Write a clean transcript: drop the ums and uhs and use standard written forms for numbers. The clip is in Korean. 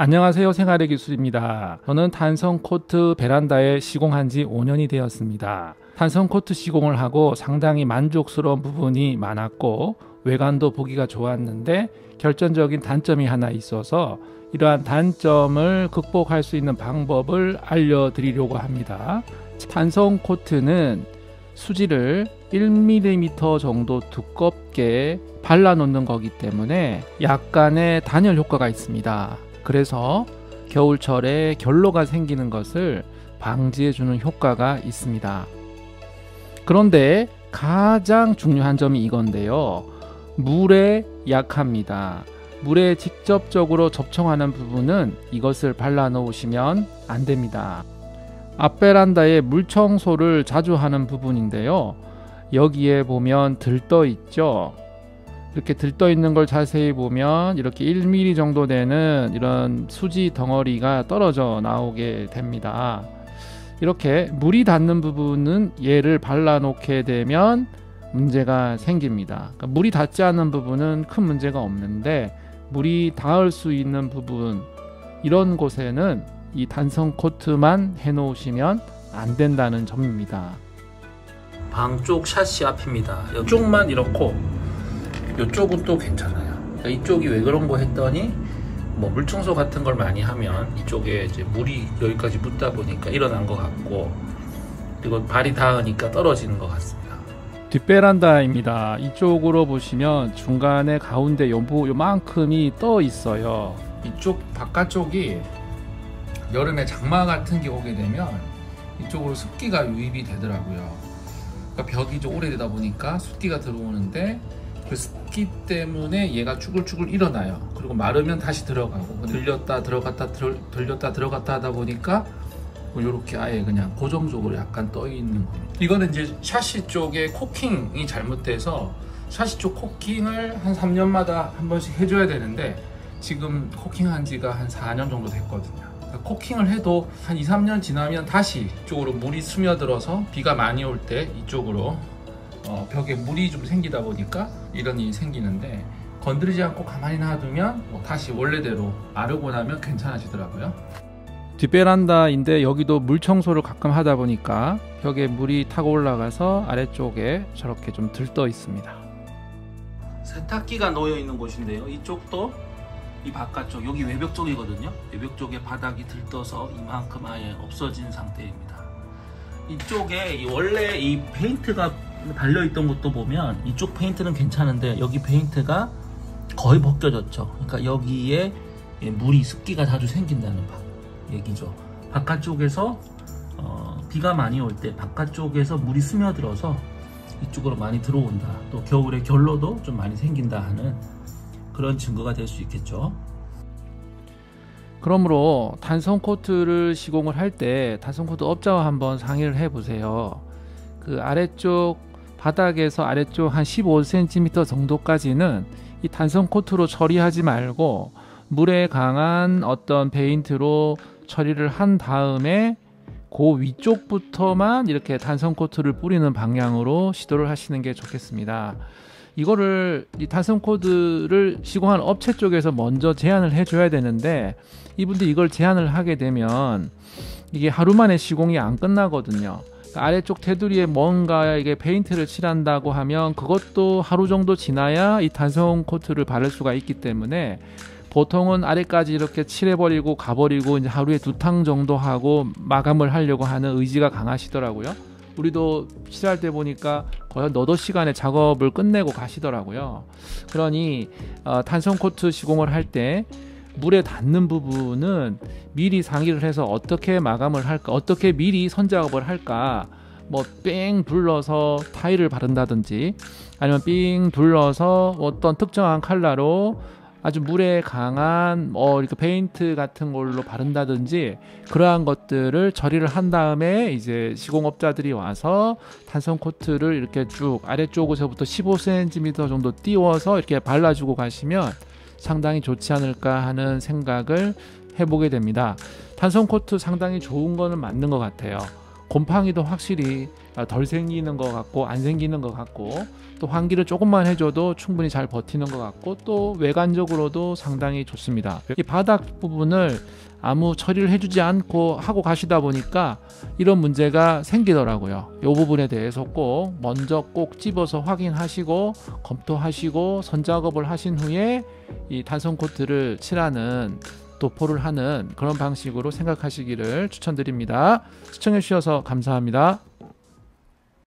안녕하세요, 생활의 기술입니다. 저는 탄성 코트 베란다에 시공한 지 5년이 되었습니다. 탄성 코트 시공을 하고 상당히 만족스러운 부분이 많았고 외관도 보기가 좋았는데 결정적인 단점이 하나 있어서 이러한 단점을 극복할 수 있는 방법을 알려드리려고 합니다. 탄성 코트는 수지를 1mm 정도 두껍게 발라 놓는 거기 때문에 약간의 단열 효과가 있습니다. 그래서 겨울철에 결로가 생기는 것을 방지해 주는 효과가 있습니다. 그런데 가장 중요한 점이 이건데요. 물에 약합니다. 물에 직접적으로 접촉하는 부분은 이것을 발라 놓으시면 안 됩니다. 앞베란다에 물 청소를 자주 하는 부분인데요. 여기에 보면 들떠 있죠. 이렇게 들떠 있는 걸 자세히 보면 이렇게 1mm 정도 되는 이런 수지 덩어리가 떨어져 나오게 됩니다. 이렇게 물이 닿는 부분은 얘를 발라 놓게 되면 문제가 생깁니다. 그러니까 물이 닿지 않는 부분은 큰 문제가 없는데 물이 닿을 수 있는 부분, 이런 곳에는 이 탄성 코트만 해 놓으시면 안 된다는 점입니다. 방 쪽 샤시 앞입니다. 이쪽만 이렇고 이쪽은 또 괜찮아요. 그러니까 이쪽이 왜 그런 거 했더니 뭐 물청소 같은 걸 많이 하면 이쪽에 이제 물이 여기까지 묻다 보니까 일어난 것 같고, 그리고 발이 닿으니까 떨어지는 것 같습니다. 뒷베란다입니다. 이쪽으로 보시면 중간에 가운데 요만큼이 떠 있어요. 이쪽 바깥쪽이 여름에 장마 같은 게 오게 되면 이쪽으로 습기가 유입이 되더라고요. 그러니까 벽이 좀 오래되다 보니까 습기가 들어오는데 그 습기 때문에 얘가 쭈글쭈글 일어나요. 그리고 마르면 다시 들어가고 들렸다 들어갔다 들렸다 들어갔다 하다 보니까 이렇게 아예 그냥 고정적으로 약간 떠 있는 겁니다. 이거는 이제 샤시 쪽에 코킹이 잘못돼서 샤시 쪽 코킹을 한 3년마다 한 번씩 해줘야 되는데 지금 코킹한 지가 한 4년 정도 됐거든요. 코킹을 해도 한 2, 3년 지나면 다시 이쪽으로 물이 스며들어서 비가 많이 올 때 이쪽으로 벽에 물이 좀 생기다 보니까 이런 일이 생기는데, 건드리지 않고 가만히 놔두면 다시 원래대로 마르고 나면 괜찮아지더라고요. 뒷베란다인데 여기도 물 청소를 가끔 하다 보니까 벽에 물이 타고 올라가서 아래쪽에 저렇게 좀 들떠 있습니다. 세탁기가 놓여 있는 곳인데요. 이쪽도 이 바깥쪽, 여기 외벽 쪽이거든요. 외벽 쪽에 바닥이 들떠서 이만큼 아예 없어진 상태입니다. 이쪽에 원래 이 페인트가 달려있던 것도 보면 이쪽 페인트는 괜찮은데 여기 페인트가 거의 벗겨졌죠. 그러니까 여기에 물이, 습기가 자주 생긴다는 얘기죠. 바깥쪽에서 비가 많이 올 때 바깥쪽에서 물이 스며들어서 이쪽으로 많이 들어온다, 또 겨울에 결로도 좀 많이 생긴다 하는 그런 증거가 될 수 있겠죠. 그러므로 탄성 코트를 시공을 할 때 탄성 코트 업자와 한번 상의를 해 보세요. 그 아래쪽 바닥에서 아래쪽 한 15cm 정도까지는 이 탄성 코트로 처리하지 말고 물에 강한 어떤 페인트로 처리를 한 다음에 그 위쪽부터만 이렇게 탄성 코트를 뿌리는 방향으로 시도를 하시는 게 좋겠습니다. 이거를 이 탄성 코트를 시공한 업체 쪽에서 먼저 제안을 해줘야 되는데 이분들 이걸 제안을 하게 되면 이게 하루 만에 시공이 안 끝나거든요. 아래쪽 테두리에 뭔가 이게 페인트를 칠한다고 하면 그것도 하루 정도 지나야 이 탄성 코트를 바를 수가 있기 때문에 보통은 아래까지 이렇게 칠해버리고 가버리고 이제 하루에 2탕 정도 하고 마감을 하려고 하는 의지가 강하시더라고요. 우리도 칠할 때 보니까 거의 너도 시간에 작업을 끝내고 가시더라고요. 그러니 탄성 코트 시공을 할 때 물에 닿는 부분은 미리 상의를 해서 어떻게 마감을 할까, 어떻게 미리 선작업을 할까, 뭐 삥 둘러서 타일을 바른다든지 아니면 삥 둘러서 어떤 특정한 컬러로 아주 물에 강한 이렇게 페인트 같은 걸로 바른다든지 그러한 것들을 처리를 한 다음에 이제 시공업자들이 와서 탄성 코트를 이렇게 쭉 아래쪽에서부터 15cm 정도 띄워서 이렇게 발라주고 가시면 상당히 좋지 않을까 하는 생각을 해보게 됩니다. 탄성 코트 상당히 좋은 거는 맞는 것 같아요. 곰팡이도 확실히 덜 생기는 것 같고 안 생기는 것 같고, 또 환기를 조금만 해줘도 충분히 잘 버티는 것 같고, 또 외관적으로도 상당히 좋습니다. 이 바닥 부분을 아무 처리를 해주지 않고 하고 가시다 보니까 이런 문제가 생기더라고요. 이 부분에 대해서 꼭 먼저 꼭 집어서 확인하시고 검토하시고 선작업을 하신 후에 이 단성 코트를 칠하는, 도포를 하는 그런 방식으로 생각하시기를 추천드립니다. 시청해 주셔서 감사합니다.